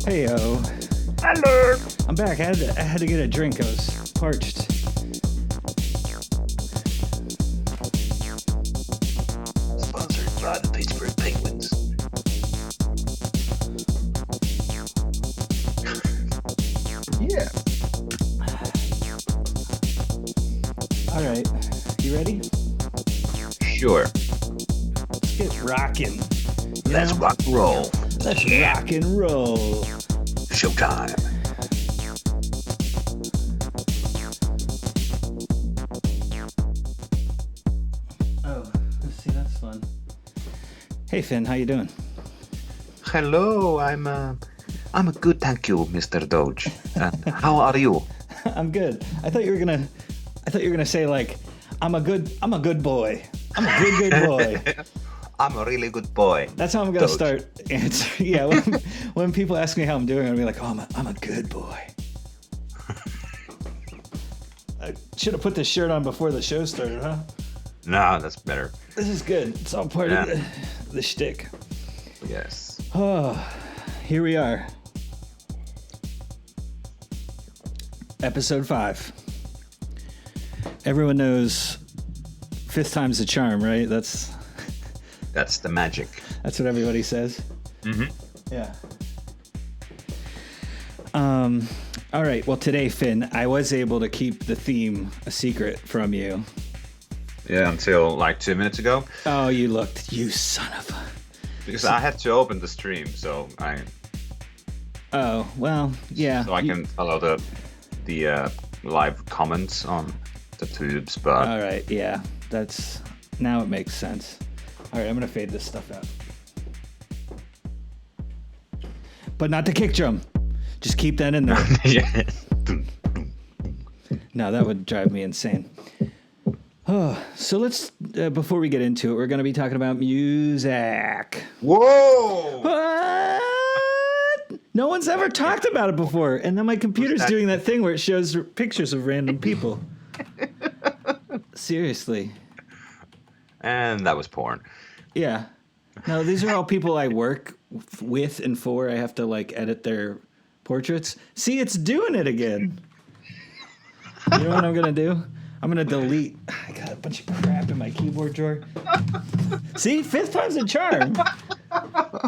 Heyo. Hello. I'm back. I had to get a drink. I was parched. Sponsored by the Pittsburgh Penguins. Yeah. All right. You ready? Sure. Let's get rocking. Let's rock and roll. Let's rock and roll. Showtime. Oh, let's see. That's fun. Hey, Finn. How you doing? Hello. I'm a good, thank you, Mr. Doge. How are you? I'm good. I thought you were gonna say like, I'm a good boy. I'm a good boy. I'm a really good boy. That's how I'm gonna start answering. Yeah, when people ask me how I'm doing, I'm gonna be like, oh, I'm a good boy. I should have put this shirt on before the show started, huh? No, that's better. This is good. It's all part of the shtick. Yes. Oh, here we are. Episode 5. Everyone knows fifth time's the charm, right? That's the magic. That's what everybody says. Mm-hmm. Yeah. All right. Well, today, Finn, I was able to keep the theme a secret from you. Yeah, until like 2 minutes ago. Oh, you son of a... Because I had to open the stream, so I... Oh, well, yeah. So I can follow the live comments on the tubes, but... All right, yeah. Now it makes sense. All right, I'm going to fade this stuff out. But not the kick drum. Just keep that in there. Yeah. No, that would drive me insane. Oh, so let's, before we get into it, we're going to be talking about music. Whoa! What? No one's ever talked about it before. And then my computer's doing that thing where it shows pictures of random people. Seriously. And that was porn. Yeah. No, these are all people I work with and for. I have to like edit their portraits. See, it's doing it again. You know what I'm going to do? I'm going to delete. I got a bunch of crap in my keyboard drawer. See, fifth time's a charm.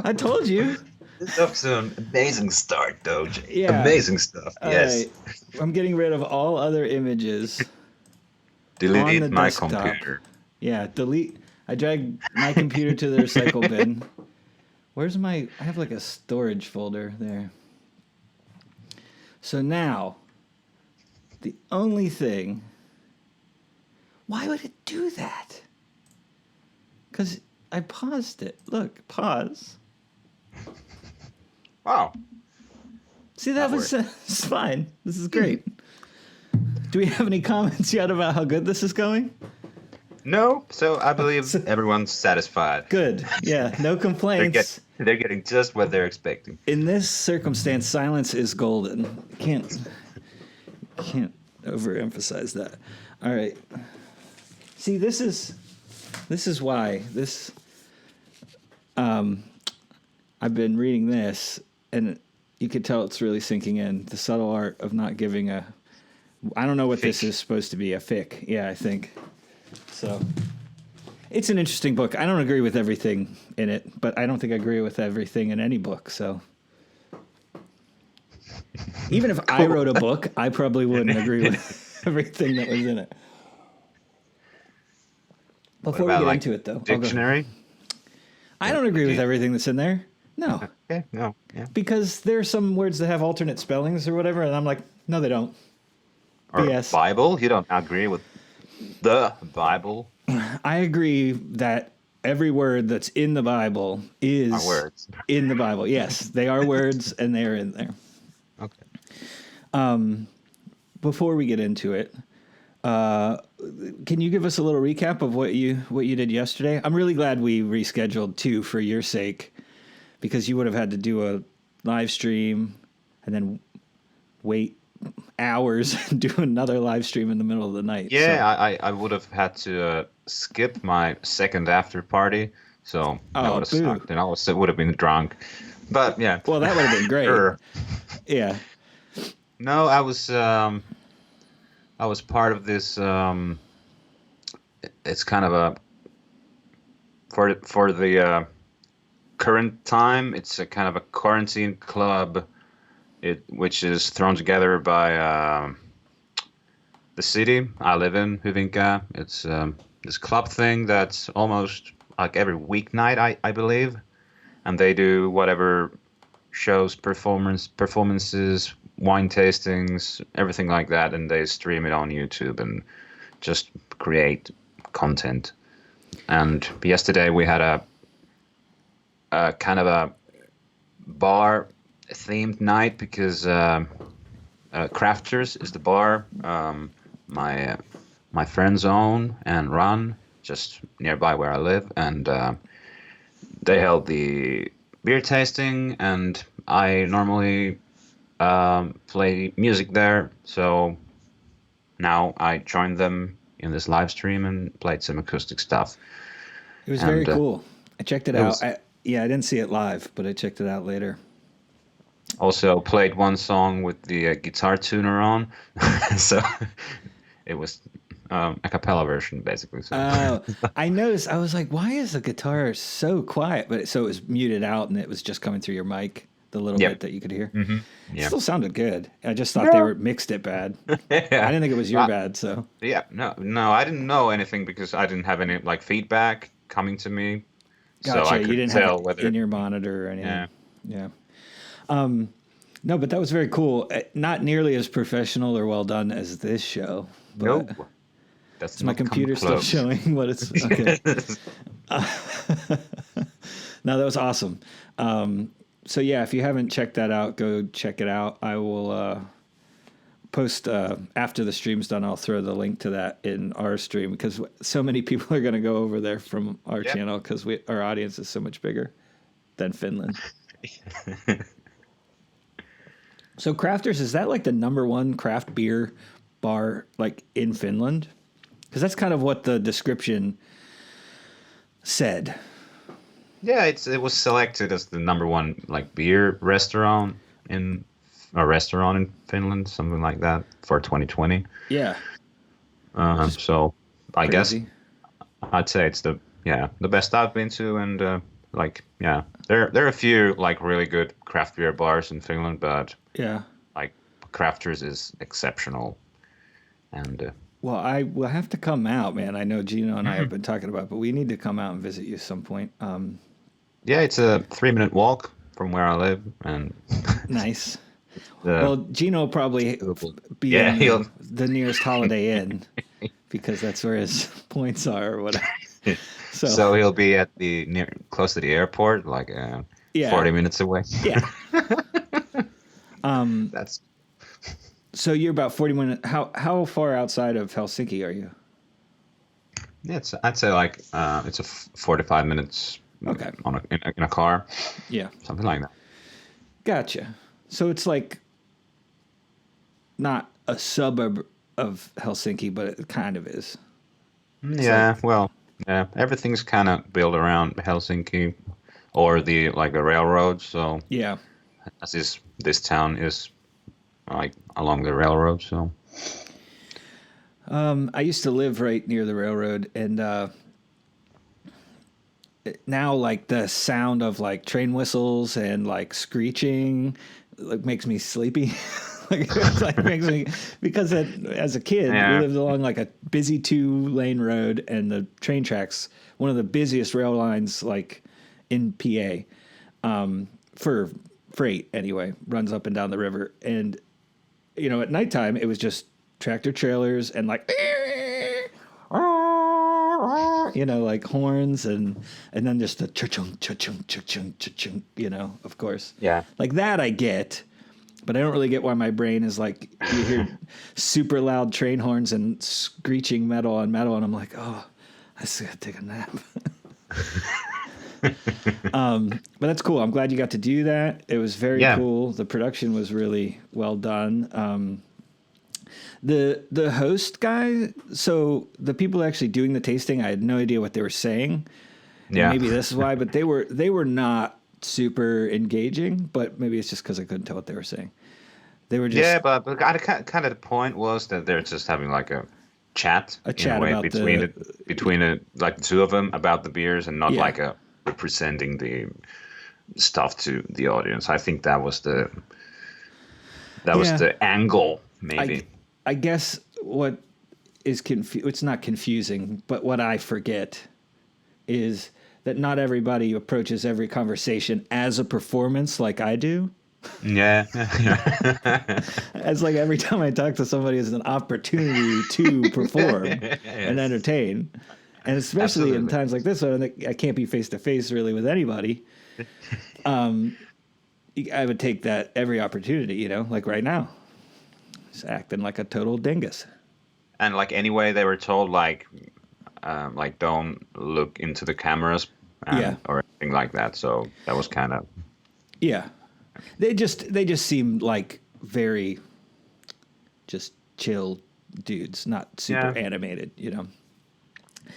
I told you. This is an amazing start, Doge. Yeah. Amazing stuff. All yes. right. I'm getting rid of all other images. Delete my desktop. computer. Yeah, delete. I dragged my computer to the recycle bin. Where's I have like a storage folder there. So now, the only thing, why would it do that? Because I paused it. Look, pause. Wow. See, that was it's fine. This is great. Do we have any comments yet about how good this is going? No, so I believe everyone's satisfied. Good. Yeah, no complaints. They're getting just what they're expecting. In this circumstance, silence is golden. Can't overemphasize that. All right. See, this is why this. I've been reading this, and you could tell it's really sinking in. The subtle art of not giving a. I don't know what this is supposed to be. A fic. Yeah, I think. So, it's an interesting book. I don't agree with everything in it, but I don't think I agree with everything in any book. So, even if I wrote a book, I probably wouldn't agree with everything that was in it. Before we get into it, though, dictionary. I don't agree with everything that's in there. No. Okay. No. Yeah. Because there are some words that have alternate spellings or whatever, and I'm like, no, they don't. Or BS. Bible. You don't agree with the Bible. I agree that every word that's in the Bible is words. In the Bible. Yes, they are words, and they are in there. Okay. Before we get into it, can you give us a little recap of what you did yesterday? I'm really glad we rescheduled too for your sake, because you would have had to do a live stream and then wait hours and do another live stream in the middle of the night. Yeah, so. I would have had to skip my second after party, so that would have sucked, and I would have been drunk. But yeah, Well, that would have been great. sure. Yeah. No, I was part of this. It's kind of a for the current time. It's a kind of a quarantine club. Which is thrown together by the city I live in, Hyvinkää. It's this club thing that's almost like every weeknight, I believe, and they do whatever shows, performances, wine tastings, everything like that, and they stream it on YouTube and just create content. And yesterday we had a kind of a bar themed night because Crafters is the bar my friends own and run just nearby where I live, and they held the beer tasting, and I normally play music there, so now I joined them in this live stream and played some acoustic stuff. It was very cool. I checked it out. I didn't see it live, but I checked it out later. Also played one song with the guitar tuner on, so it was a cappella version basically. So. I noticed. I was like, "Why is the guitar so quiet?" But so it was muted out, and it was just coming through your mic, the little bit that you could hear. Mm-hmm. It still sounded good. I just thought they were mixed it bad. I didn't think it was your bad. So no, I didn't know anything because I didn't have any like feedback coming to me. Gotcha. So I you couldn't didn't tell have it whether in your monitor or anything. Yeah. No, but that was very cool. Not nearly as professional or well done as this show. But No, that's is my not come computer still close. showing what it's okay? No, that was awesome. So yeah, if you haven't checked that out, go check it out. I will post after the stream's done. I'll throw the link to that in our stream because so many people are going to go over there from our channel because our audience is so much bigger than Finland. So Crafters, is that like the #1 craft beer bar like in Finland? Because that's kind of what the description said. Yeah, it was selected as the #1 like beer restaurant in Finland, something like that for 2020. Yeah. So I guess Crazy. I'd say it's the best I've been to, and there are a few like really good craft beer bars in Finland, but Yeah. like Crafters is exceptional, and Well, I will have to come out, man. I know Gino and I have been talking about, but we need to come out and visit you some point. it's a 3-minute walk from where I live, and Nice. Well, Gino will probably be in the nearest Holiday Inn because that's where his points are or whatever. So he'll be at close to the airport, like 40 minutes away. Yeah. That's So you're about 40 minutes. How far outside of Helsinki are you? I'd say like it's a 45 minutes. Okay. In a car. Yeah. Something like that. Gotcha. So it's like not a suburb of Helsinki, but it kind of is. Everything's kind of built around Helsinki or the railroad. So Yeah. as this town is like along the railroad. So I used to live right near the railroad, and now like the sound of like train whistles and like screeching like makes me sleepy. Makes me, because as a kid we lived along like a busy 2-lane road, and the train tracks, one of the busiest rail lines like in PA for freight anyway, runs up and down the river, and at nighttime it was just tractor trailers and like like horns and then just the cha-chung, cha-chung, cha-chung, cha-chung, of course. Yeah. Like that I get, but I don't really get why my brain is like, you hear super loud train horns and screeching metal on metal, and I'm like, oh, I just gotta take a nap. But that's cool. I'm glad you got to do that. It was very cool. The production was really well done. The host guy, so the people actually doing the tasting, I had no idea what they were saying. Yeah. Maybe this is why, but they were not super engaging, but maybe it's just because I couldn't tell what they were saying. They were just Yeah, but kind of the point was that they're just having like a chat a in a chat way about like the two of them about the beers and not Yeah. like a representing the stuff to the audience. I think that was the Yeah. angle maybe. I guess what is it's not confusing, but what I forget is that not everybody approaches every conversation as a performance like I do. Yeah. It's like every time I talk to somebody, it's an opportunity to perform and entertain. And especially in Absolutely. times like this, when I can't be face to face really with anybody. I would take that every opportunity, you know, like right now, just acting like a total dingus. And like anyway, they were told like don't look into the cameras or anything like that. So that was kind of Yeah. They just seem like very just chill dudes, not super animated, you know.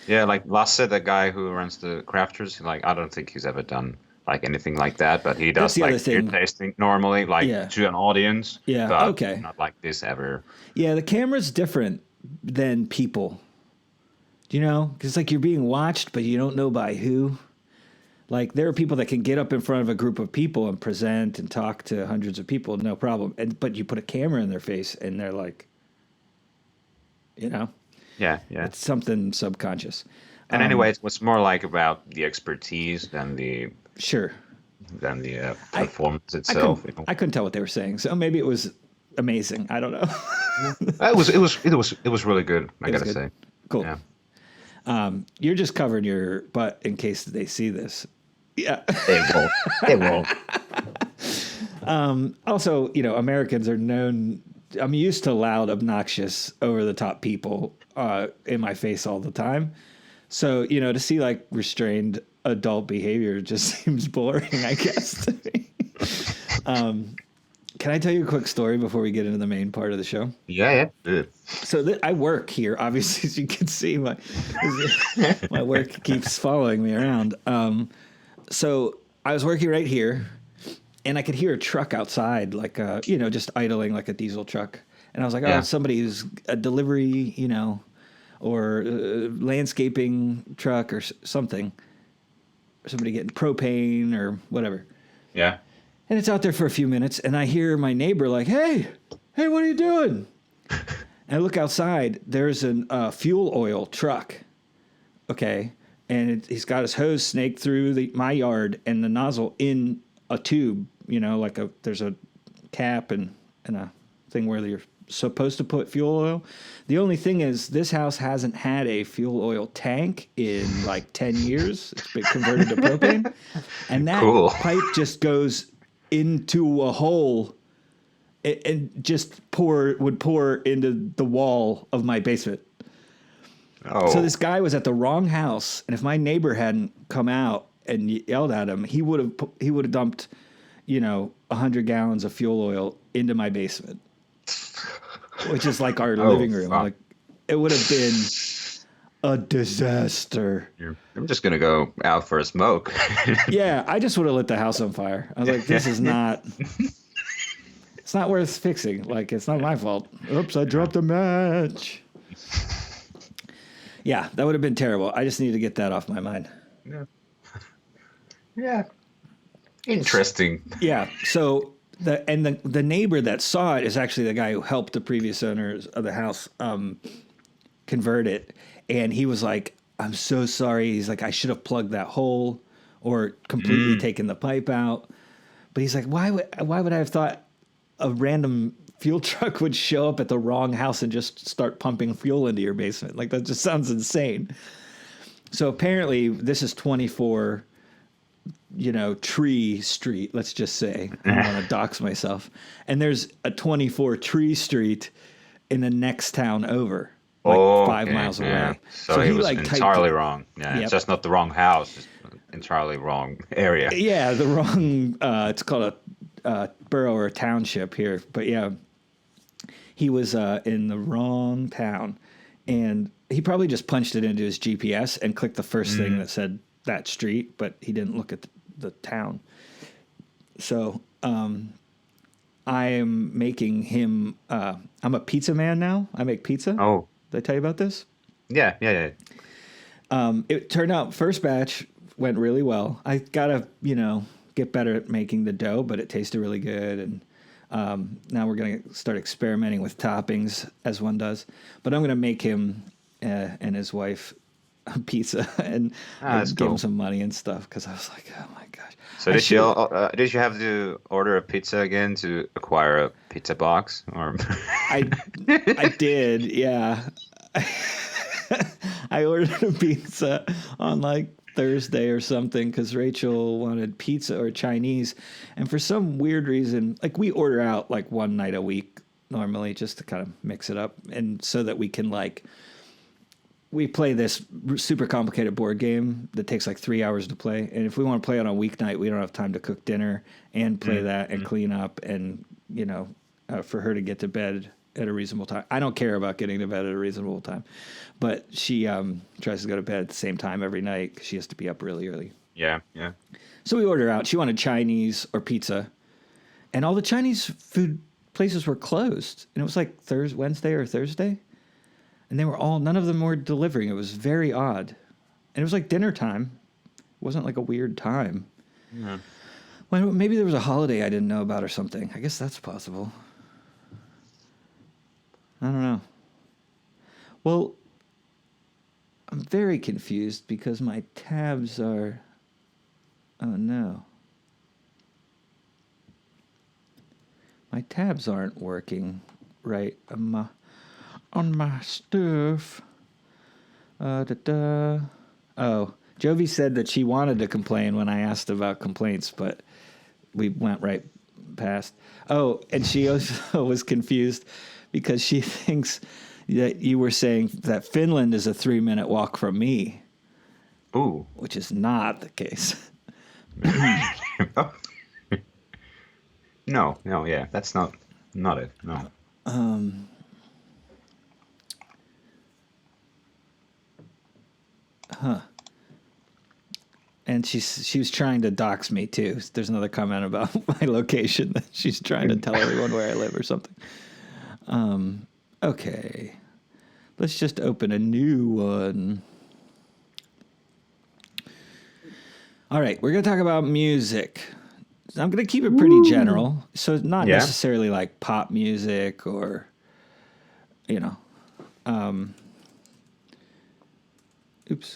yeah. Like Lasse, the guy who runs the crafters, like I don't think he's ever done like anything like that, but he That's does the other like beer thing. tasting normally, like to an audience. Yeah, But okay. not like this ever. Yeah, the camera's different than people. Do you know? Because like you're being watched, but you don't know by who. Like there are people that can get up in front of a group of people and present and talk to hundreds of people, no problem. But you put a camera in their face and they're like, you know, Yeah. it's something subconscious. And anyway, it was more like about the expertise than the Sure. performance itself. I couldn't tell what they were saying, so maybe it was amazing. I don't know. It was really good. I gotta say. Cool. Yeah. You're just covering your butt in case they see this. Yeah. They won't. Also, you know, Americans are known. I'm used to loud, obnoxious, over the top people in my face all the time. So, you know, to see like restrained adult behavior just seems boring, I guess, to me. Can I tell you a quick story before we get into the main part of the show? Yeah. So I work here, obviously, as you can see, my work keeps following me around. So I was working right here, and I could hear a truck outside, like, you know, just idling like a diesel truck. And I was like, oh, it's somebody who's a delivery, you know, or landscaping truck or something. Or somebody getting propane or whatever. Yeah. And it's out there for a few minutes, and I hear my neighbor like, hey, what are you doing? And I look outside. There's a fuel oil truck, okay? And he's got his hose snaked through my yard and the nozzle in a tube, you know, like there's a cap and a thing where you're supposed to put fuel oil. The only thing is this house hasn't had a fuel oil tank in like 10 years. It's been converted to propane. And that pipe just goes into a hole and just would pour into the wall of my basement. Oh. So this guy was at the wrong house, and if my neighbor hadn't come out and yelled at him, he would have dumped, you know, 100 gallons of fuel oil into my basement, which is like our living room. Fuck. Like it would have been a disaster. I'm just gonna go out for a smoke. Yeah, I just would have lit the house on fire. I was like, this is not. It's not worth fixing. Like, it's not my fault. Oops, I dropped a match. Yeah, that would have been terrible. I just need to get that off my mind. Yeah. Interesting. Yeah. So the neighbor that saw it is actually the guy who helped the previous owners of the house convert it. And he was like, I'm so sorry. He's like, I should have plugged that hole or completely taken the pipe out. But he's like, why would I have thought a random fuel truck would show up at the wrong house and just start pumping fuel into your basement? Like, that just sounds insane. So apparently this is 24, you know, Tree Street, let's just say. I don't want to dox myself. And there's a 24 Tree Street in the next town over, like 5 miles away. So he was like entirely wrong. Yeah, It's just not the wrong house. It's entirely wrong area. Yeah, the wrong, it's called a borough or a township here. But yeah, he was in the wrong town. And he probably just punched it into his GPS and clicked the first thing that said that street, but he didn't look at the town. So I am making him. I'm a pizza man now. I make pizza. Oh, Did I tell you about this? yeah. It turned out first batch went really well. I gotta get better at making the dough, but it tasted really good. And now we're gonna start experimenting with toppings as one does. But I'm gonna make him and his wife a pizza, and I That's gave him cool. some money and stuff because I was like, oh my gosh. So I should. did you have to order a pizza again to acquire a pizza box, or? I I did, yeah. I ordered a pizza on like Thursday or something because Rachel wanted pizza or Chinese, and for some weird reason, like we order out like one night a week normally just to kind of mix it up, and so that we can like we play this super complicated board game that takes like 3 hours to play. And if we want to play on a weeknight, we don't have time to cook dinner and play that and clean up and, for her to get to bed at a reasonable time. I don't care about getting to bed at a reasonable time, but she tries to go to bed at the same time every night 'cause she has to be up really early. Yeah. So we order out. She wanted Chinese or pizza, and all the Chinese food places were closed. And it was like Wednesday or Thursday. And they were none of them were delivering. It was very odd. And it was like dinner time. It wasn't like a weird time. Yeah. Well, maybe there was a holiday I didn't know about or something. I guess that's possible. I don't know. Well, I'm very confused because my tabs are... Oh, no. My tabs aren't working right on my stuff. Oh, Jovi said that she wanted to complain when I asked about complaints, but we went right past. Oh, and she also was confused because she thinks that you were saying that Finland is a 3-minute walk from me. Ooh. Which is not the case. No, yeah, that's not it. No. And she was trying to dox me too. There's another comment about my location that she's trying to tell everyone where I live or something. Okay. Let's just open a new one. All right, we're going to talk about music. I'm going to keep it pretty general. So it's not necessarily like pop music or, oops,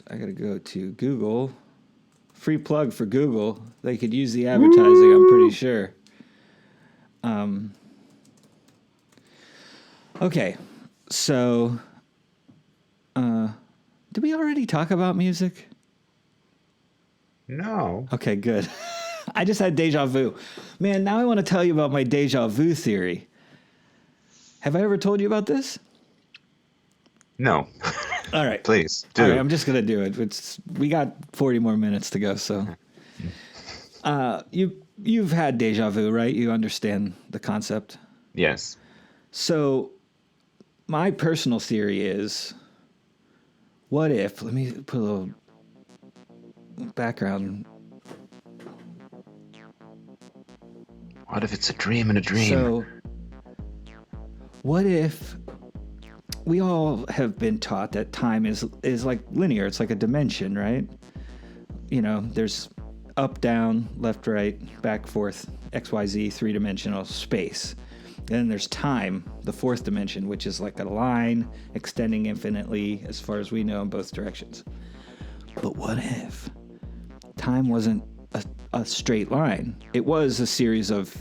I got to go to Google. Free plug for Google. They could use the advertising, I'm pretty sure. Okay, so did we already talk about music? No. Okay, good. I just had deja vu. Man, now I want to tell you about my deja vu theory. Have I ever told you about this? No. All right. Please do. All right, I'm just going to do it. We got 40 more minutes to go, so. You've had deja vu, right? You understand the concept? Yes. So my personal theory is, what if, let me put a little background. What if it's a dream in a dream? So what if we all have been taught that time is like linear. It's like a dimension, right? There's up, down, left, right, back, forth, XYZ, 3-dimensional space. And then there's time, the 4th dimension, which is like a line extending infinitely as far as we know in both directions. But what if time wasn't a straight line? It was a series of,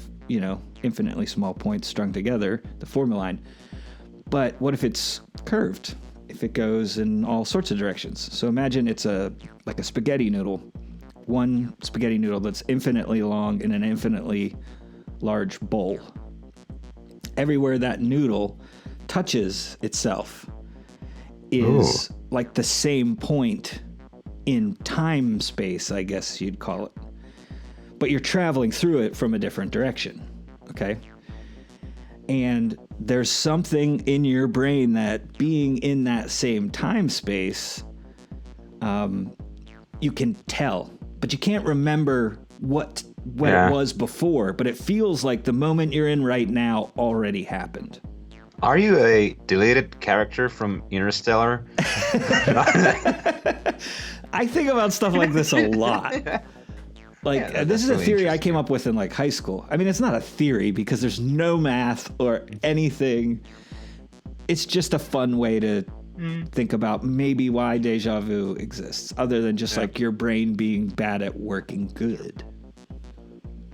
infinitely small points strung together, the formula line. But what if it's curved? If it goes in all sorts of directions? So imagine it's like a spaghetti noodle. One spaghetti noodle that's infinitely long in an infinitely large bowl. Everywhere that noodle touches itself is like the same point in time space, I guess you'd call it. But you're traveling through it from a different direction, okay? And there's something in your brain that being in that same time space, you can tell, but you can't remember what what it was before, but it feels like the moment you're in right now already happened. Are you a deleted character from Interstellar? I think about stuff like this a lot. Like, this is a theory I came up with in like high school. I mean, it's not a theory because there's no math or anything. It's just a fun way to think about maybe why deja vu exists, other than just like your brain being bad at working good.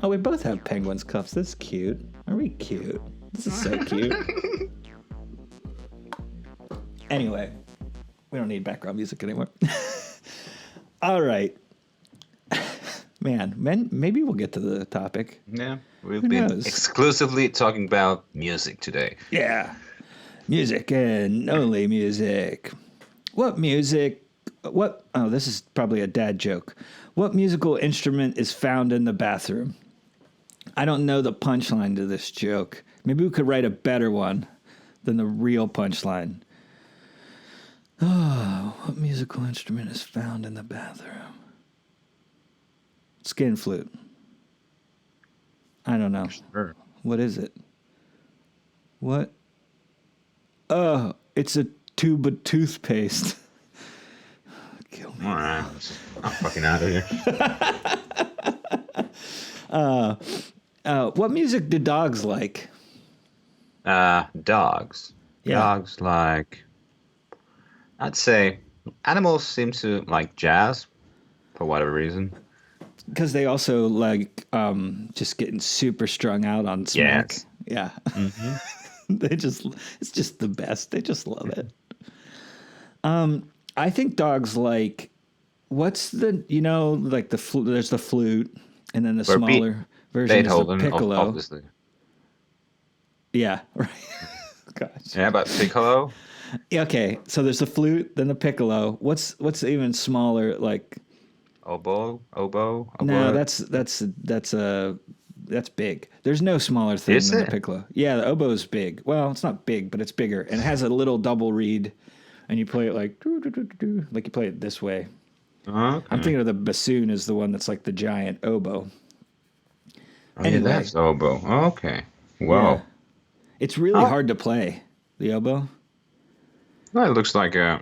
Oh, we both have penguins cuffs. That's cute. Are we cute? This is so cute. Anyway, we don't need background music anymore. All right. Man, maybe we'll get to the topic. Yeah, we've been exclusively talking about music today. Yeah. Music and only music. Oh, this is probably a dad joke. What musical instrument is found in the bathroom? I don't know the punchline to this joke. Maybe we could write a better one than the real punchline. Oh, what musical instrument is found in the bathroom? Skin flute. I don't know. Sure. What is it? What? Oh, it's a tube of toothpaste. Kill me. All right. I'm fucking out of here. What music do dogs like? Dogs. Yeah. Dogs like... I'd say animals seem to like jazz for whatever reason. Because they also like just getting super strung out on smoke. Yes. Yeah. Mm-hmm. It's just the best. They just love it. I think dogs like, what's the, like the flute, there's the flute and then the smaller version Beethoven, is the piccolo. Obviously. Yeah. Right. Gosh. Yeah, but piccolo? Okay. So there's the flute, then the piccolo. What's even smaller, like, Oboe? No, that's big. There's no smaller thing than the piccolo. Yeah, the oboe's big. Well, it's not big, but it's bigger, and it has a little double reed, and you play it like you play it this way. Okay. I'm thinking of the bassoon is the one that's like the giant oboe. Oh, anyway, yeah, that's oboe. Okay. Wow. Yeah. It's really hard to play the oboe. Well, it looks like a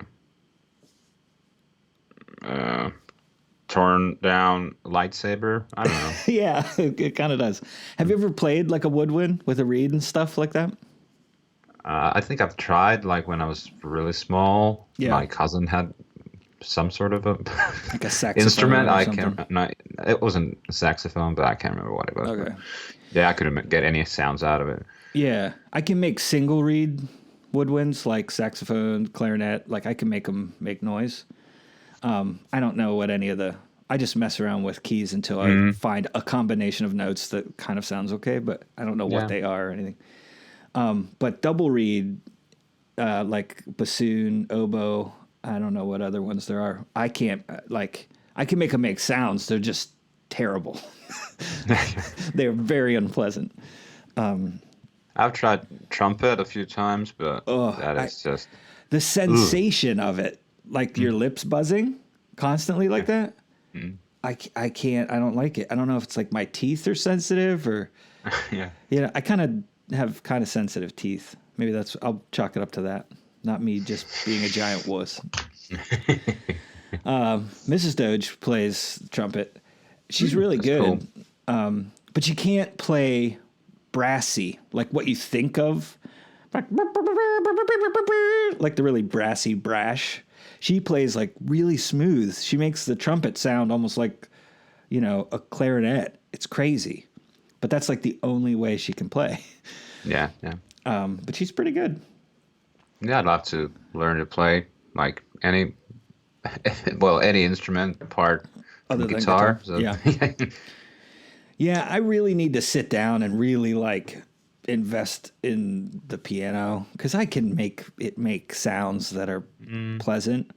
torn down lightsaber. I don't know. Yeah, it kind of does. Have you ever played like a woodwind with a reed and stuff like that? I think I've tried, like when I was really small. Yeah. My cousin had some sort of like a saxophone instrument. I can't. No, it wasn't a saxophone, but I can't remember what it was. Okay. Yeah, I couldn't get any sounds out of it. Yeah, I can make single reed woodwinds like saxophone, clarinet. Like I can make them make noise. I don't know what any of I just mess around with keys until I find a combination of notes that kind of sounds okay, but I don't know what they are or anything. But double reed, like bassoon, oboe, I don't know what other ones there are. I can't, I can make them make sounds. They're just terrible. They're very unpleasant. I've tried trumpet a few times, but that is just... The sensation of it, like your lips buzzing constantly like that, I can't, I don't like it. I don't know if it's like my teeth are sensitive or... I kind of have kind of sensitive teeth. Maybe I'll chalk it up to that. Not me just being a giant wuss. Mrs. Doge plays trumpet. She's really good. Cool. But she can't play brassy, like what you think of. Like the really brassy brash. She plays like really smooth. She makes the trumpet sound almost like, a clarinet. It's crazy. But that's like the only way she can play. Yeah. But she's pretty good. Yeah, I'd love to learn to play like any instrument part other than guitar. So. Yeah. Yeah, I really need to sit down and really like invest in the piano because I can make it make sounds that are pleasant,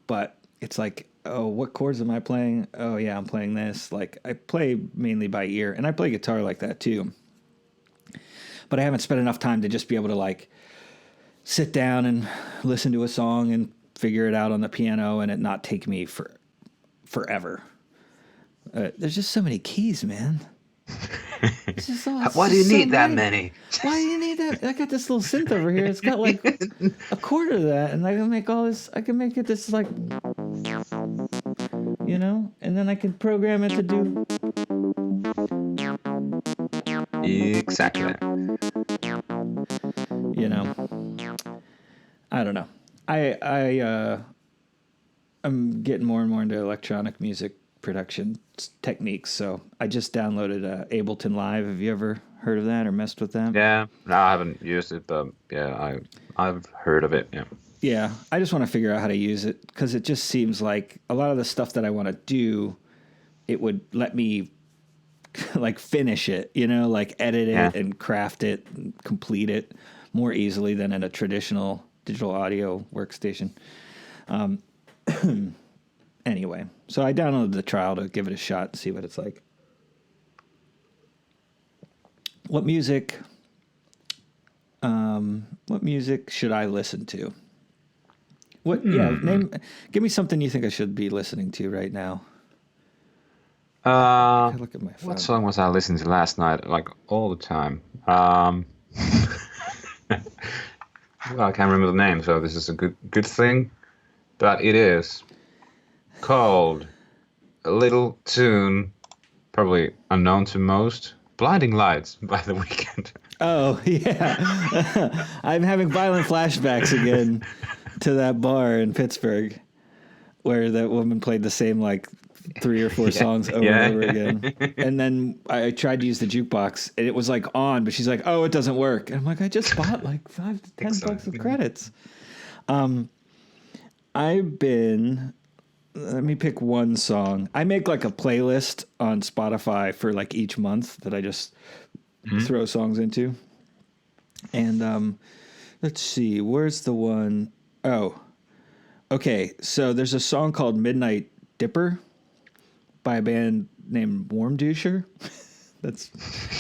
but it's like, oh, what chords am I playing? Oh yeah, I'm playing this. Like I play mainly by ear, and I play guitar like that too. But I haven't spent enough time to just be able to like sit down and listen to a song and figure it out on the piano and it not take me forever. There's just so many keys, man. It's just all, Why do you need that many? Why do you need that? I got this little synth over here. It's got like a quarter of that, and I can make all this. I can make it this like, and then I can program it to do. Exactly. I don't know. I'm getting more and more into electronic music production techniques. So I just downloaded Ableton Live. Have you ever heard of that or messed with that? Yeah, no, I haven't used it, but yeah, I've heard of it. Yeah. Yeah, I just want to figure out how to use it because it just seems like a lot of the stuff that I want to do, it would let me like finish it, like edit it and craft it and complete it more easily than in a traditional digital audio workstation. Anyway, so I downloaded the trial to give it a shot and see what it's like. What music should I listen to? Give me something you think I should be listening to right now. Look at my phone. What song was I listening to last night? Like all the time. Well, I can't remember the name, so this is a good thing. But it is called a little tune, probably unknown to most, "Blinding Lights" by The Weeknd. Oh, yeah. I'm having violent flashbacks again to that bar in Pittsburgh where that woman played the same, like, 3 or 4 songs over and over again. And then I tried to use the jukebox, and it was, like, on, but she's like, oh, it doesn't work. And I'm like, I just bought, like, $5 to $10 of credits. Let me pick one song. I make, like, a playlist on Spotify for, like, each month that I just throw songs into. And let's see, where's the one? Oh, okay. So there's a song called Midnight Dipper by a band named Warm Doucher. That's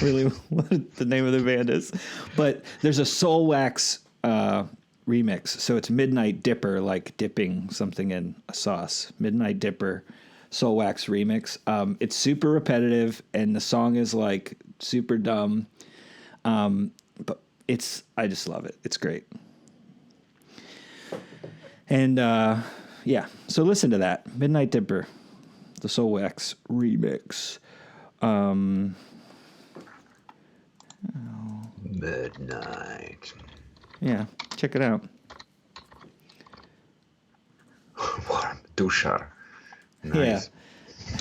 really what the name of the band is. But there's a Soul Wax remix. So it's Midnight Dipper, like dipping something in a sauce. Midnight Dipper, Soul Wax remix. It's super repetitive, and the song is like super dumb. But I just love it. It's great. And so listen to that. Midnight Dipper, the Soul Wax remix. Midnight. Yeah, check it out. Warm Doucher. Nice. Yeah.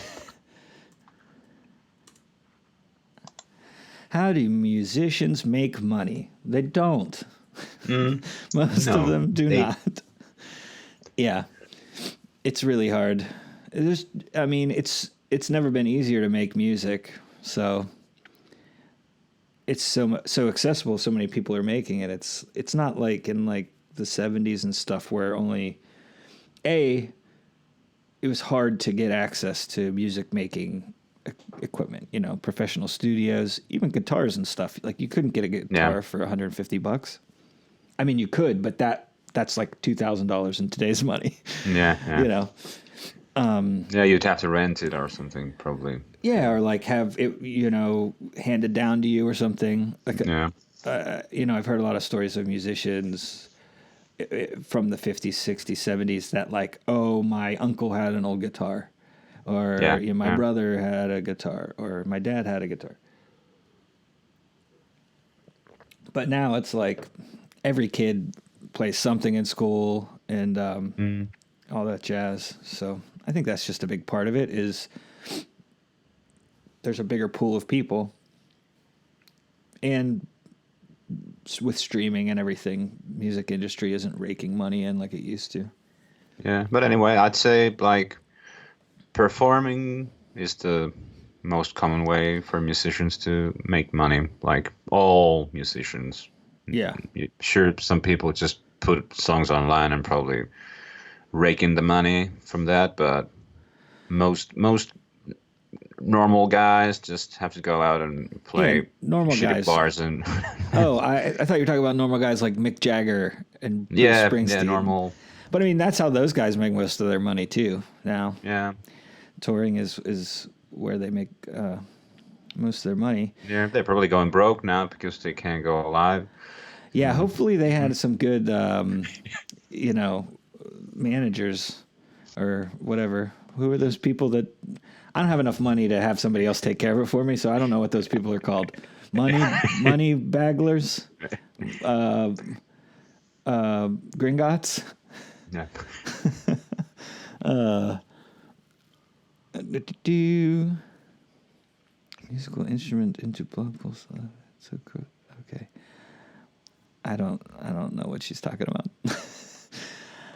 How do musicians make money? They don't. Most of them do not. Yeah. It's really hard. It's never been easier to make music, so it's so accessible. So many people are making it. It's not like in like the 70s and stuff where only it was hard to get access to music making equipment, professional studios, even guitars and stuff. Like you couldn't get a guitar for $150. I mean, you could, but that's like $2,000 in today's money. Yeah. You'd have to rent it or something, probably. Yeah, or like have it, handed down to you or something. Like, I've heard a lot of stories of musicians from the 50s, 60s, 70s that like, oh, my uncle had an old guitar, or my brother had a guitar, or my dad had a guitar. But now it's like every kid plays something in school and all that jazz. So I think that's just a big part of it is there's a bigger pool of people. And with streaming and everything, music industry isn't raking money in like it used to. Yeah, but anyway, I'd say like performing is the most common way for musicians to make money. Like all musicians. Yeah. Sure, some people just put songs online and probably rake in the money from that, but most normal guys just have to go out and play normal guys. Bars and Oh, I thought you were talking about normal guys like Mick Jagger and Bruce Springsteen. Yeah, normal. But I mean, that's how those guys make most of their money too now. Yeah. Touring is where they make most of their money. Yeah, they're probably going broke now because they can't go live. Yeah, hopefully they had some good, you know, managers or whatever. Who are those people that... I don't have enough money to have somebody else take care of it for me, so I don't know what those people are called. Money bagglers? Gringotts? Yeah. Musical instrument into political... So cool. Okay. I don't know what she's talking about.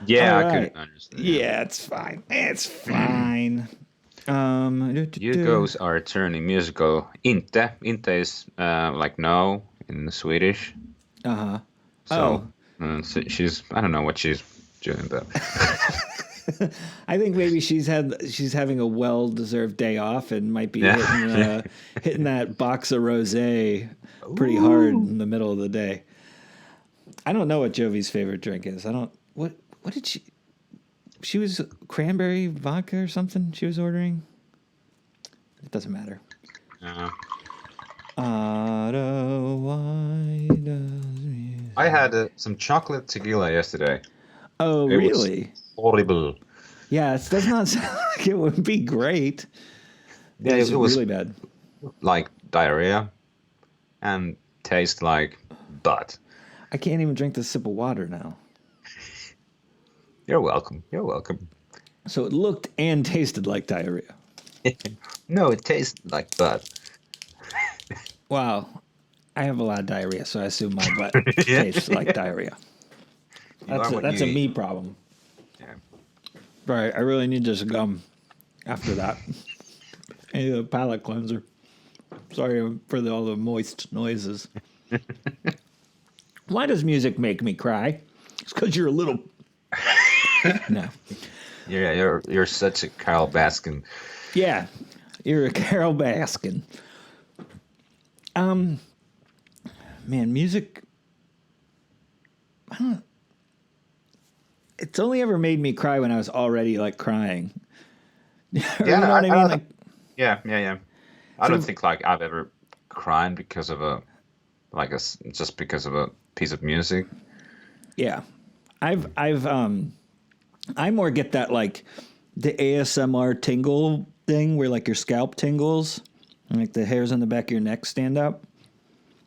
Yeah, All I right. couldn't understand. Yeah, it's fine. It's fine. You guys are turning musical. Inte. Inte is like no in Swedish. Uh-huh. So, so she's, I don't know what she's doing, but I think maybe she's having a well-deserved day off and might be hitting that box of rosé pretty hard in the middle of the day. I don't know what Jovi's favorite drink is. What did she was cranberry vodka or something she was ordering? It doesn't matter. Otto, why does music... I had some chocolate tequila yesterday. Oh, It really? was horrible. Yeah, it does not sound like it would be great. Yeah, It's it was really bad. like diarrhea and taste like butt. I can't even drink this sip of water now. You're welcome. You're welcome. So it looked and tasted like diarrhea. No, it tastes like butt. Wow. I have a lot of diarrhea, so I assume my butt tastes like diarrhea. That's a me problem. Yeah. Right, I really need this gum after that. I need a palate cleanser. Sorry for all the moist noises. Why does music make me cry? It's because you're a little... No. Yeah, you're such a Carol Baskin. Yeah, you're a Carol Baskin. Man, music... I don't... It's only ever made me cry when I was already, like, crying. You know what I mean? Yeah. I don't think like I've ever cried because of just because of a piece of music. Yeah, I more get that like the ASMR tingle thing where like your scalp tingles and like the hairs on the back of your neck stand up.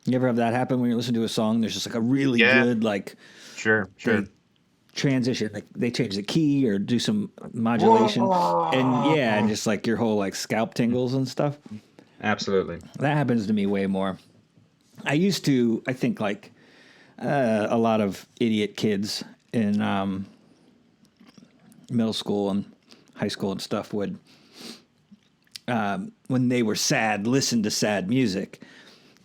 You ever have that happen when you listen to a song? There's just like a really good like Sure. transition. Like they change the key or do some modulation, and just like your whole like scalp tingles and stuff. Absolutely. That happens to me way more. I think like a lot of idiot kids in middle school and high school and stuff would, when they were sad, listen to sad music.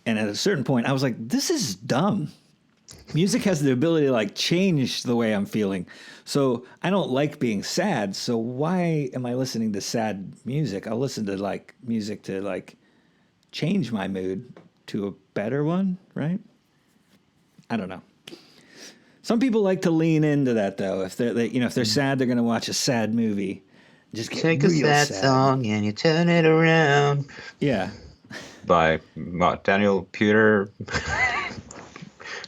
And at a certain point, I was like, this is dumb. Music has the ability to like change the way I'm feeling. So I don't like being sad. So why am I listening to sad music? I'll listen to like music to like change my mood to a better one, right? I don't know. Some people like to lean into that though. If they're sad, they're going to watch a sad movie. Just get Take a real sad song and you turn it around. Yeah. By Daniel Pewter.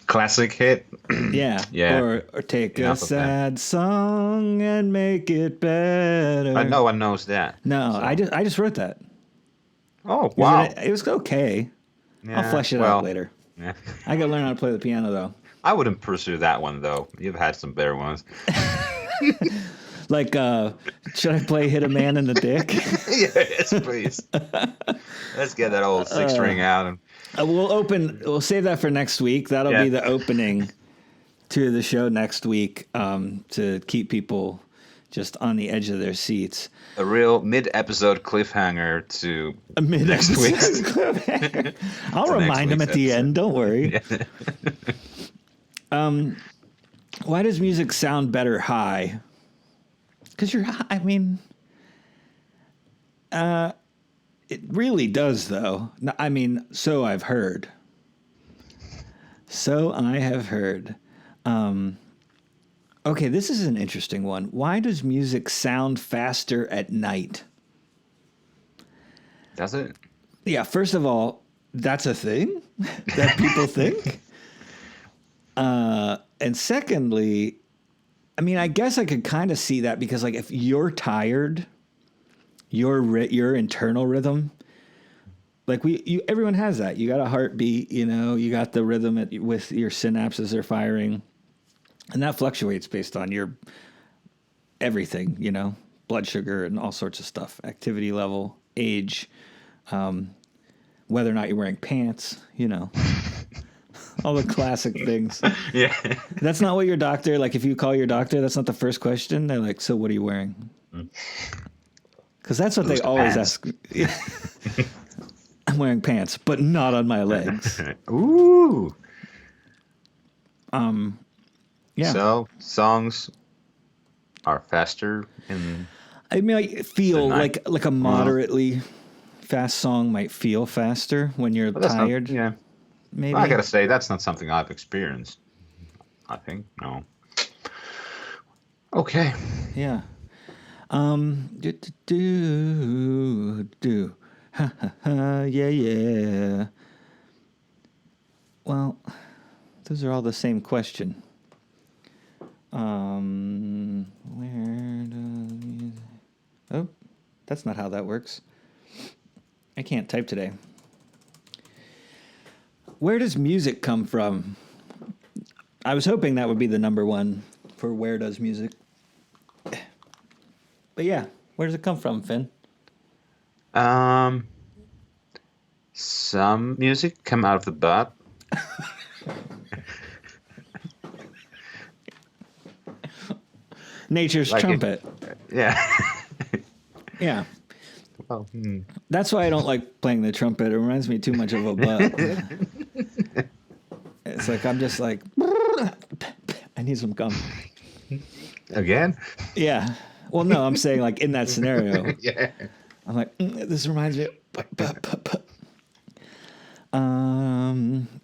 Classic hit. Yeah. Yeah. Or take a sad song and make it better. No one knows that. No, so. I just wrote that. Oh, wow. It was okay. Yeah, I'll flesh it out later. Yeah. I got to learn how to play the piano though. I wouldn't pursue that one though. You've had some better ones. Like, should I play Hit a Man in the Dick? Yes, please. Let's get that old 6-string out. We'll save that for next week. That'll be the opening to the show next week, to keep people just on the edge of their seats. A real mid-episode cliffhanger to next week. I'll remind them at the end. Don't worry. Why does music sound better high? Because you're high. I mean, it really does, though. I mean, so I've heard. So I have heard. Okay, this is an interesting one. Why does music sound faster at night? Does it? Yeah, first of all, that's a thing that people think. And secondly, I mean, I guess I could kind of see that because, like, if you're tired, your internal rhythm, like everyone has that. You got a heartbeat, you got the rhythm with your synapses are firing, and that fluctuates based on your everything, blood sugar and all sorts of stuff, activity level, age, whether or not you're wearing pants, all the classic things. Yeah. That's not what your doctor, like if you call your doctor, that's not the first question. They're like, so what are you wearing? Because that's what they always ask. I'm wearing pants, but not on my legs. Ooh. Yeah. So songs are faster in. I mean, I feel night. like a moderately fast song might feel faster when you're But that's tired. Not, yeah. Maybe. Well, I gotta say that's not something I've experienced. I think no. Okay. Yeah. Do. Yeah. Well, those are all the same question. Where does music... Oh, that's not how that works. I can't type today. Where does music come from? I was hoping that would be the number one for where does music. But yeah, where does it come from, Finn? Some music come out of the butt. Nature's trumpet. Yeah. Yeah. Well, That's why I don't like playing the trumpet. It reminds me too much of a butt. It's like I'm just like, I need some gum. Again? Yeah. Well, no, I'm saying like in that scenario. Yeah. I'm like, this reminds me of...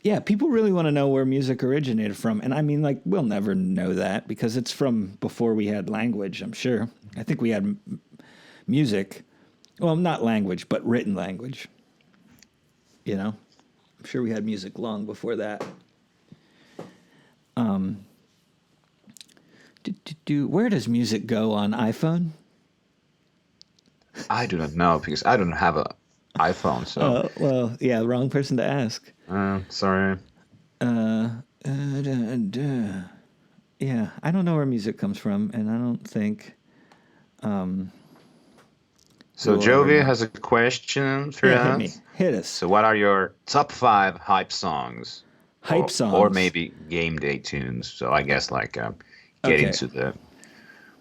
Yeah, people really want to know where music originated from. And I mean, like, we'll never know that because it's from before we had language, I'm sure. I think we had music. Well, not language, but written language. I'm sure we had music long before that. Where does music go on iPhone? I do not know because I don't have a iPhone. So. Well, yeah, wrong person to ask. Sorry. Yeah, I don't know where music comes from, and I don't think. So Jovi has a question for us. Hit us. So what are your top 5 hype songs? Hype songs, or maybe game day tunes. So I guess like get into the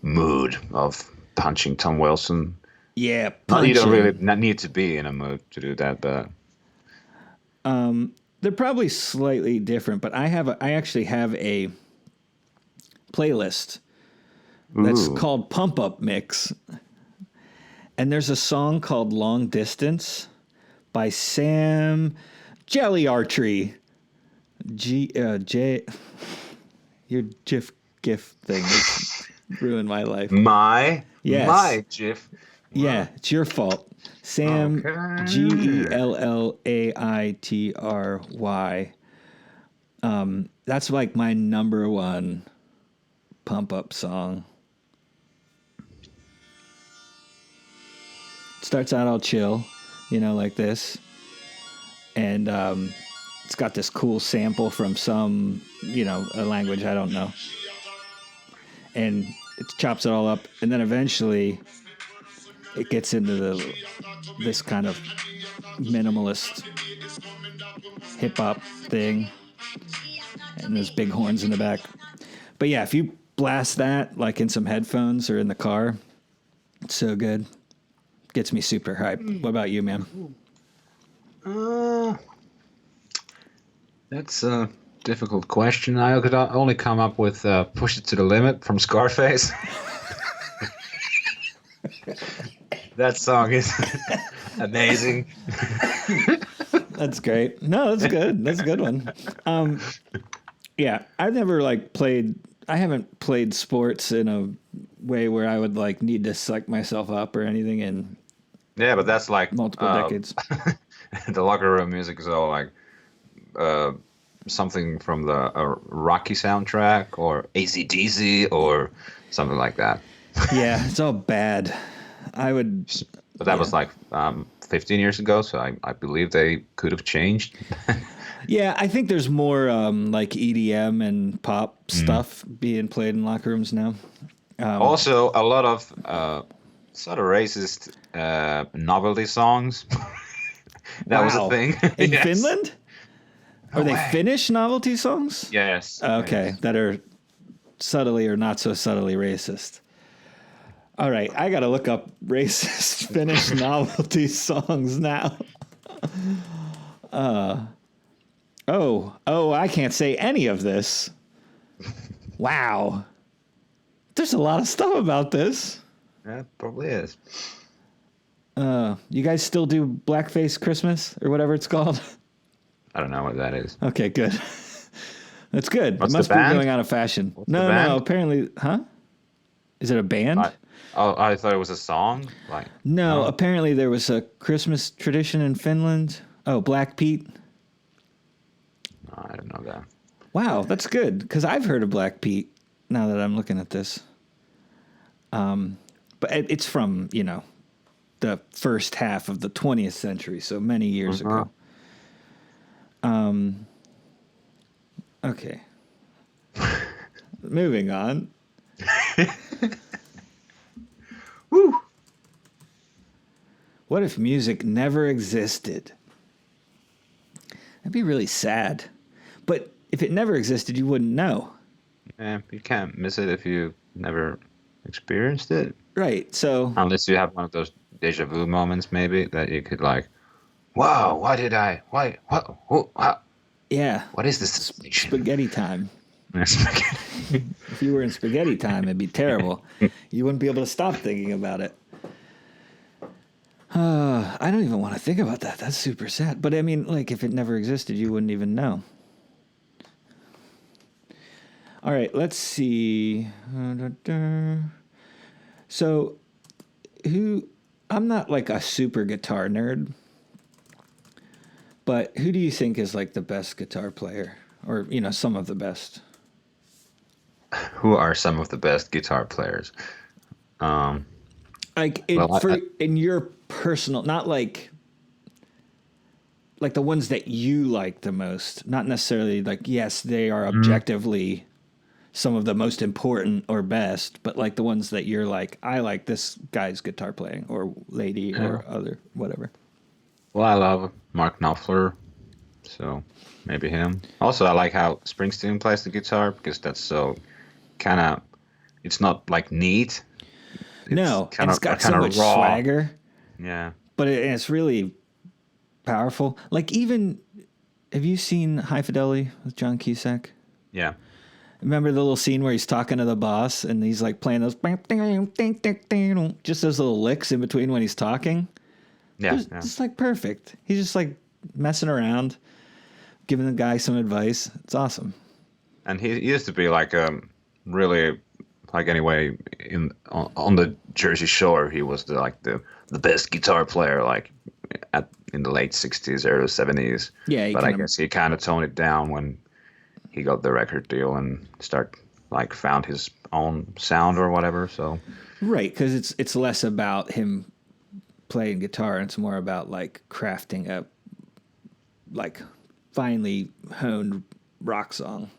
mood of punching Tom Wilson. Yeah, you don't really need to be in a mood to do that, but they're probably slightly different. But I actually have a playlist that's called Pump Up Mix, and there's a song called Long Distance by Sam Jelly Archery. Your GIF thing has ruined my life. My Wow. GIF. Yeah, it's your fault. Sam GELLAITRY. That's like my number one pump up song. Starts out all chill, like this. And it's got this cool sample from some, a language I don't know. And it chops it all up. And then eventually it gets into this kind of minimalist hip-hop thing. And there's big horns in the back. But yeah, if you blast that like in some headphones or in the car, it's so good. Gets me super hyped. What about you, man? That's a difficult question. I could only come up with Push It to the Limit from Scarface. That song is amazing. That's great. No, that's good. That's a good one. Yeah, I've never I haven't played sports in a way where I would need to psych myself up or anything. And Yeah, but that's like multiple decades. the locker room music is all like uh, something from the Rocky soundtrack or AC/DC or something like that. Yeah, it's all bad. I would, But that yeah. was like 15 years ago, so I believe they could have changed. Yeah, I think there's more like EDM and pop stuff being played in locker rooms now. Also, a lot of sort of racist novelty songs. That was a Wow. thing. In Yes. Finland? No Are they way. Finnish novelty songs? Yes. Okay, Yes. that are subtly or not so subtly racist. All right, I got to look up racist Finnish novelty songs now. Oh, I can't say any of this. Wow. There's a lot of stuff about this. Yeah, probably is. You guys still do Blackface Christmas or whatever it's called? I don't know what that is. Okay, good. That's good. What's it the must be band? going out of fashion. What's the No, band? apparently, huh? Is it a band? I thought it was a song. Like No, apparently there was a Christmas tradition in Finland. Oh, Black Pete. I don't know that. Wow, that's good because I've heard of Black Pete now that I'm looking at this. But it's from, the first half of the 20th century, so many years ago. Okay. Moving on. Woo! What if music never existed? That'd be really sad. But if it never existed, you wouldn't know. Yeah, you can't miss it if you never experienced it. Right. So, Unless you have one of those deja vu moments, maybe, that you could like, wow, yeah, what is this sensation? spaghetti time. If you were in spaghetti time, it'd be terrible. You wouldn't be able to stop thinking about it. I don't even want to think about that. That's super sad. But I mean, like, if it never existed, you wouldn't even know. All right, let's see. So, I'm not like a super guitar nerd, but who do you think is like the best guitar player? Or, some of the best? Who are some of the best guitar players? Like Well, in your personal, not like the ones that you like the most, not necessarily like, yes, they are objectively some of the most important or best, but like the ones that you're like, I like this guy's guitar playing or lady or other, whatever. Well, I love Mark Knopfler, so maybe him. Also, I like how Springsteen plays the guitar because that's so kind of, it's not like neat. No, and it's got so much raw. swagger, Yeah. but it's really powerful. Like even, have you seen High Fidelity with John Cusack? Yeah. Remember the little scene where he's talking to the boss and he's like playing those just those little licks in between when he's talking? Yeah. It's like perfect. He's just like messing around, giving the guy some advice. It's awesome. And he used to be like really like anyway on the Jersey Shore he was the best guitar player like in the late 60s early 70s. Yeah, but I guess he kind of toned it down when he got the record deal and found his own sound or whatever. So right, because it's less about him playing guitar and it's more about like crafting a like finely honed rock song.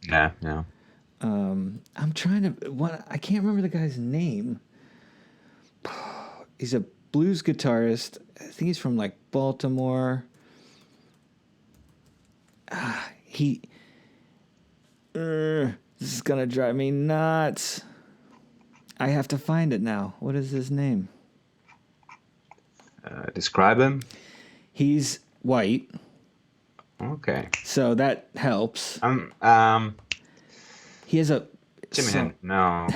yeah. I'm trying to I can't remember the guy's name. He's a blues guitarist. I think he's from like Baltimore. This is gonna drive me nuts. I have to find it now. What is his name? Describe him. He's white, Okay. so that helps. He has a Jimmy so- Hen- No.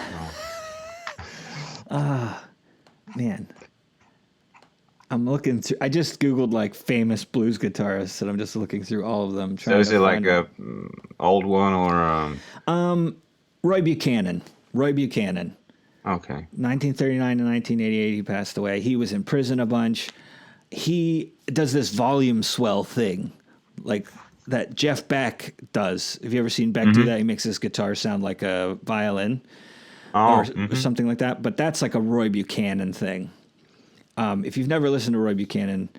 Man, I'm looking through. I just Googled like famous blues guitarists, and I'm just looking through all of them. So is to it like find a old one or Roy Buchanan? Roy Buchanan. Okay. 1939 to 1988, he passed away. He was in prison a bunch. He does this volume swell thing, like that Jeff Beck does. Have you ever seen Beck do that? He makes his guitar sound like a violin or something like that. But that's like a Roy Buchanan thing. If you've never listened to Roy Buchanan,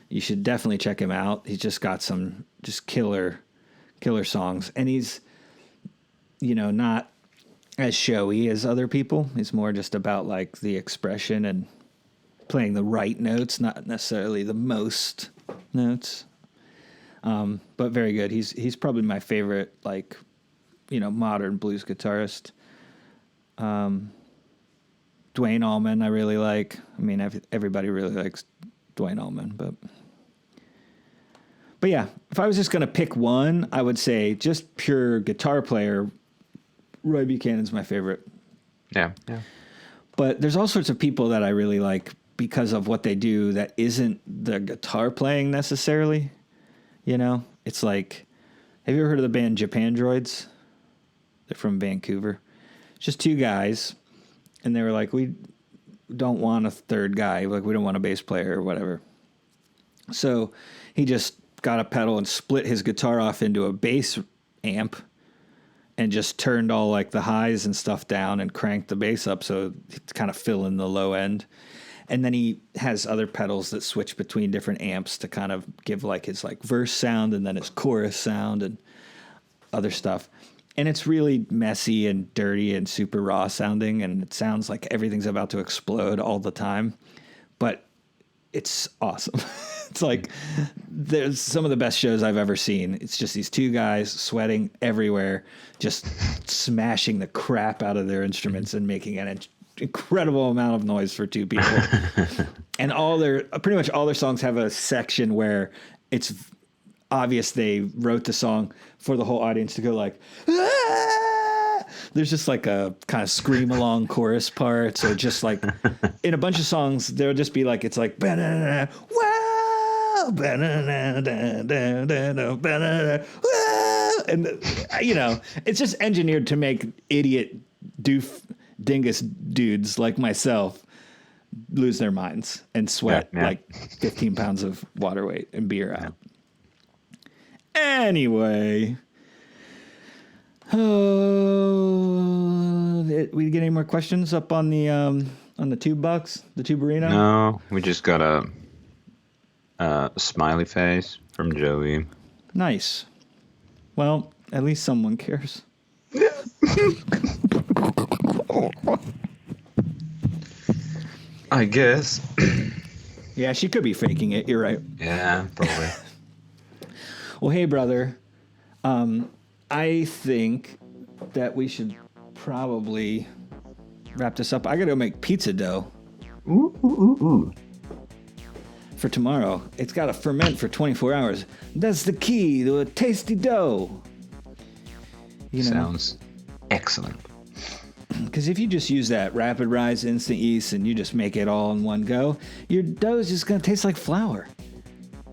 you should definitely check him out. He's just got some just killer songs. And he's, not as showy as other people. He's more just about like the expression and playing the right notes, not necessarily the most notes. But very good. He's probably my favorite, like, modern blues guitarist. Dwayne Allman, I really like. I mean, everybody really likes Dwayne Allman, but yeah, if I was just going to pick one, I would say just pure guitar player, Roy Buchanan's my favorite. Yeah. But there's all sorts of people that I really like because of what they do that isn't the guitar playing necessarily. It's like, have you ever heard of the band Japandroids? They're from Vancouver. It's just two guys, and they were like, we don't want a third guy. Like, we don't want a bass player or whatever. So he just got a pedal and split his guitar off into a bass amp and just turned all like the highs and stuff down and cranked the bass up so it's kind of fill in the low end. And then he has other pedals that switch between different amps to kind of give like his like verse sound and then his chorus sound and other stuff. And it's really messy and dirty and super raw sounding, and it sounds like everything's about to explode all the time. But it's awesome. It's like there's some of the best shows I've ever seen. It's just these two guys sweating everywhere, just smashing the crap out of their instruments and making an incredible amount of noise for two people. And pretty much all their songs have a section where it's obvious they wrote the song for the whole audience to go like, ah! There's just like a kind of scream along chorus parts, or just like in a bunch of songs there'll just be like, it's like ba-da-da, wow, ba-da-da-da-da-da-da, ba-da-da, wow. And it's just engineered to make idiot dingus dudes like myself lose their minds and sweat like 15 pounds of water weight and beer out. Anyway, we get any more questions up on the tube box, the tuberino? No, we just got a smiley face from Joey. Nice. Well, at least someone cares. I guess. Yeah, she could be faking it. You're right. Yeah, probably. Well, hey, brother. I think that we should probably wrap this up. I got to go make pizza dough. Ooh. For tomorrow. It's got to ferment for 24 hours. That's the key to a tasty dough. Sounds excellent. Because if you just use that rapid rise instant yeast and you just make it all in one go, your dough is just going to taste like flour.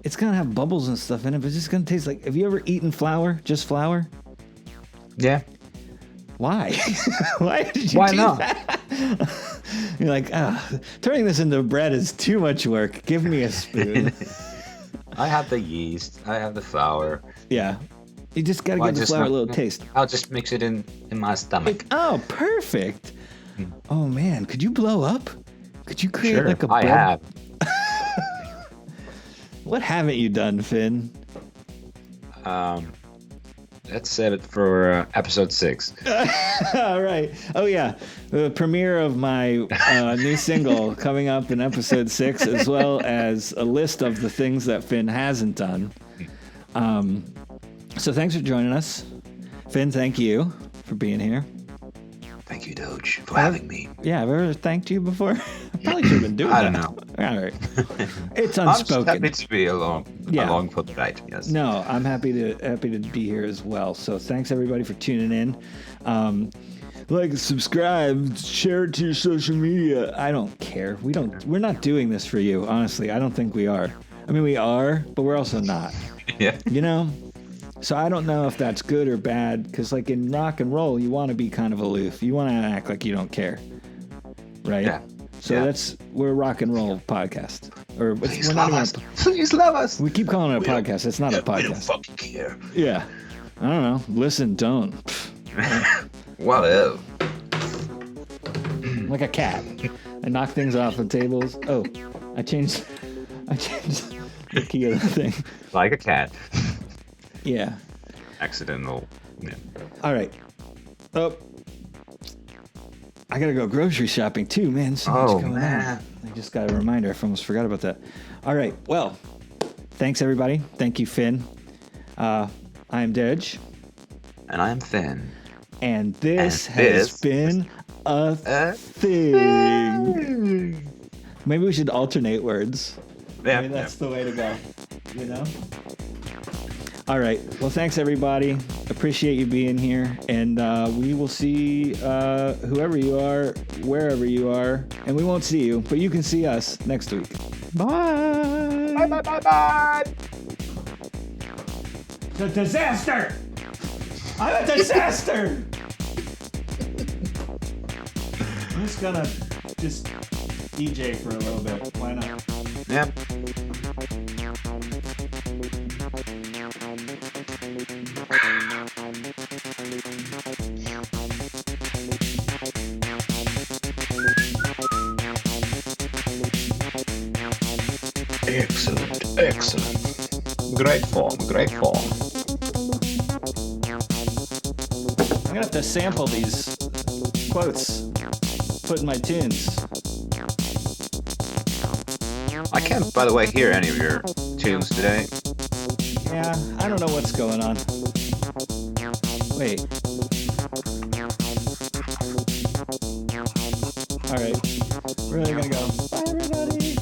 It's going to have bubbles and stuff in it, but it's just going to taste like... Have you ever eaten flour? Just flour? Yeah. Why? Why did you do not? That? You're like, turning this into bread is too much work. Give me a spoon. I have the yeast. I have the flour. Yeah. You just got to give the flour a little taste. I'll just mix it in my stomach. Oh, perfect. Oh, man. Could you blow up? Could you create like a... I have. What haven't you done, Finn? Let's set it for episode 6. All right. Oh, yeah. The premiere of my new single coming up in episode 6, as well as a list of the things that Finn hasn't done. So thanks for joining us. Finn, thank you for being here. Thank you, Doge, for having me. Yeah, I've ever thanked you before? I probably should have been doing that. I don't know. All right. It's unspoken. I'm happy to be along for the ride, yes. No, I'm happy to be here as well. So thanks, everybody, for tuning in. Like, subscribe, share it to your social media. I don't care. We're not doing this for you, honestly. I don't think we are. I mean, we are, but we're also not. Yeah. So I don't know if that's good or bad, because like in rock and roll, you want to be kind of aloof. You want to act like you don't care. right? Yeah. So we're a rock and roll podcast. Or Please we're love not us. even Please love us. we keep calling it a podcast. It's not a We don't podcast. fucking care. Yeah. I don't know. Listen, don't. Whatever. Like a cat. I knock things off of tables. Oh, I changed the key of the thing. Like a cat. Yeah. Accidental. Yeah. All right. Oh, I gotta go grocery shopping too, man. So much going on. I just got a reminder. I almost forgot about that. All right. Well, thanks everybody. Thank you, Finn. I'm Doge. And I'm Finn. And this has been a thing. Maybe we should alternate words. Yeah. Maybe that's the way to go. You know? All right. Well, thanks, everybody. Appreciate you being here. And we will see whoever you are, wherever you are. And we won't see you, but you can see us next week. Bye. Bye, bye, bye, bye. It's a disaster. I'm a disaster. I'm just gonna DJ for a little bit. Why not? Yeah. Excellent, excellent. Great form, great form. I'm gonna have to sample these quotes, put in my tunes. I can't, by the way, hear any of your tunes today. Yeah, I don't know what's going on. Wait. All right, we're really gonna go. Bye, everybody.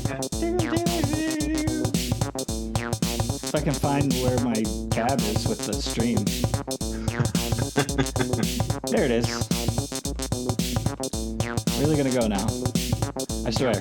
If I can find where my tab is with the stream. There it is. Really gonna go now. I swear.